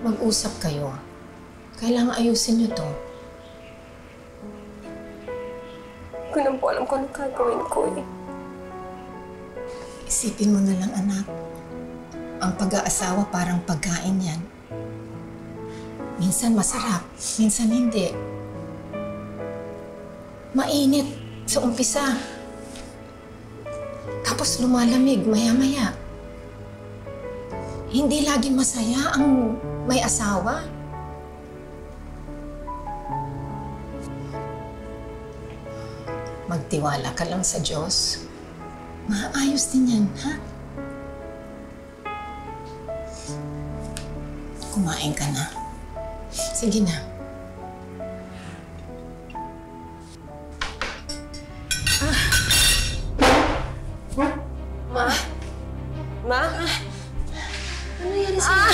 Mag-usap kayo. Kailangan ayusin niyo to. Hindi ko na po alam kung anong gagawin ko eh. Isipin mo na lang, anak. Ang pag-aasawa parang pagkain yan. Minsan masarap, minsan hindi. Mainit sa umpisa. Tapos lumalamig maya-maya. Hindi laging masaya ang may asawa. Magtiwala ka lang sa Diyos. Maayos din yan, ha? Kumain ka na. Sige na. Ma? Ma? Ano nangyari sa'yo?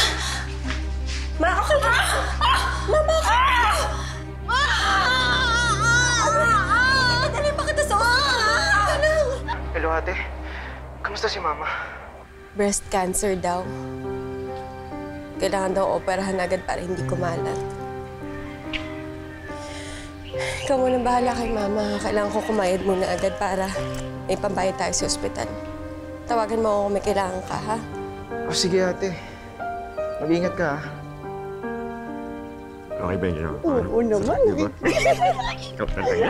Ma, okay ka? Ma, bakit? Dali pa kita sa Hello, ate. Kamusta si Mama? Breast cancer daw. Kailangan daw operahan agad para hindi kumalat. Ikaw muna bahala kay Mama. Kailangan ko kumayad muna agad para may pambayad tayo sa ospital. Tawagan mo ako kung may kailangan ka, ha? Oh, sige, ate. Mag-ingat ka, ha? Okay ba yun? Oo naman. Diba? Ikaw talaga.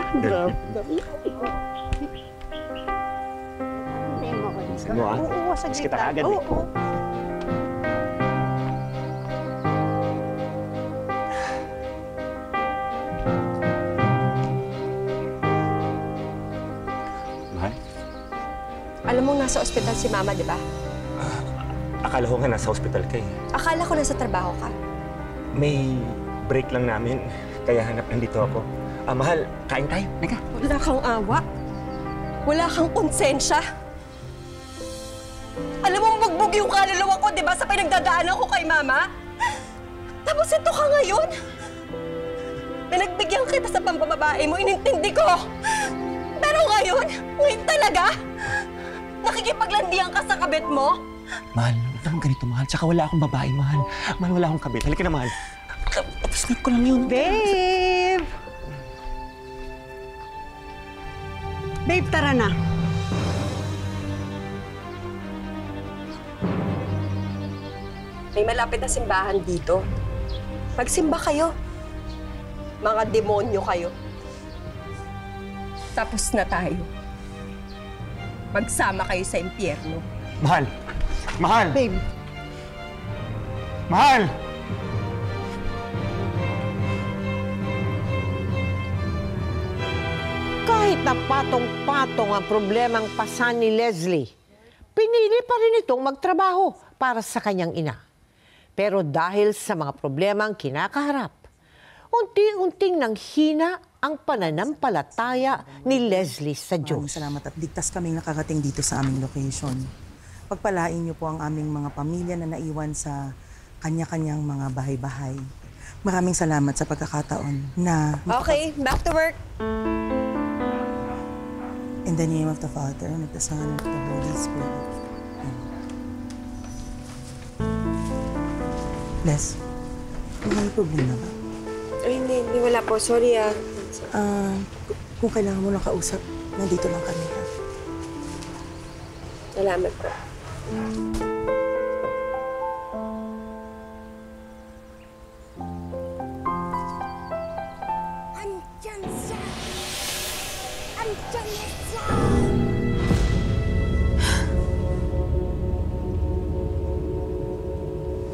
Sige mo, ha? Oo, saglit Kita lang. agad, eh. Oo. Mahal? Alam mong nasa ospital si Mama, di ba? Akala ko nga nasa hospital ka eh. Akala ko nasa trabaho ka. May break lang namin, kaya nandito ako. Mahal, kain tayo. Naka. Wala kang awa. Wala kang konsensya. Alam mo, bugbog yung kaluluwa ko, di ba, sa pinagdadaanan ko kay Mama? Tapos ito ka ngayon. Pinagbigyan kita sa pampababae mo, inintindi ko. Pero ngayon talaga, nakikipaglandian ka sa kabit mo? Mahal, huwag naman ganito, mahal. Tsaka wala akong babae, mahal. Mahal, wala akong kabit. Halika na, mahal. Tapos ko lang yun. Babe! Babe, tara na. May malapit na simbahan dito. Magsimba kayo. Mga demonyo kayo. Tapos na tayo. Magsama kayo sa impyerno. Mahal! Mahal! Babe. Mahal! Kahit na patong-patong ang problemang pasan ni Leslie, pinili pa rin itong magtrabaho para sa kanyang ina. Pero dahil sa mga problemang kinakaharap, unti-unting nanghina ang pananampalataya ni Leslie sa Diyos. Maraming salamat at ligtas kaming nakarating dito sa aming location. Pagpalain niyo po ang aming mga pamilya na naiwan sa kanya-kanyang mga bahay-bahay. Maraming salamat sa pagkakataon na... Okay, back to work. In the name of the Father, and of the Son, and of the Holy Spirit. Amen. Les, may problema ba? Ay, hindi wala po. Sorry, ah. Kung kailangan mo lang kausap, nandito lang kami. Ha? Salamat po. Andyan siya! Andyan na siya!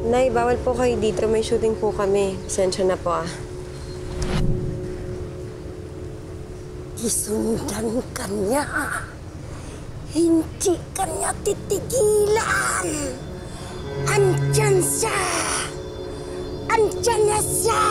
Nay, bawal po kayo dito. May shooting po kami. Pasensya na po, ah. Isundan ka niya. Hindi ka niya titigilan. Andyan siya! Andyan na siya!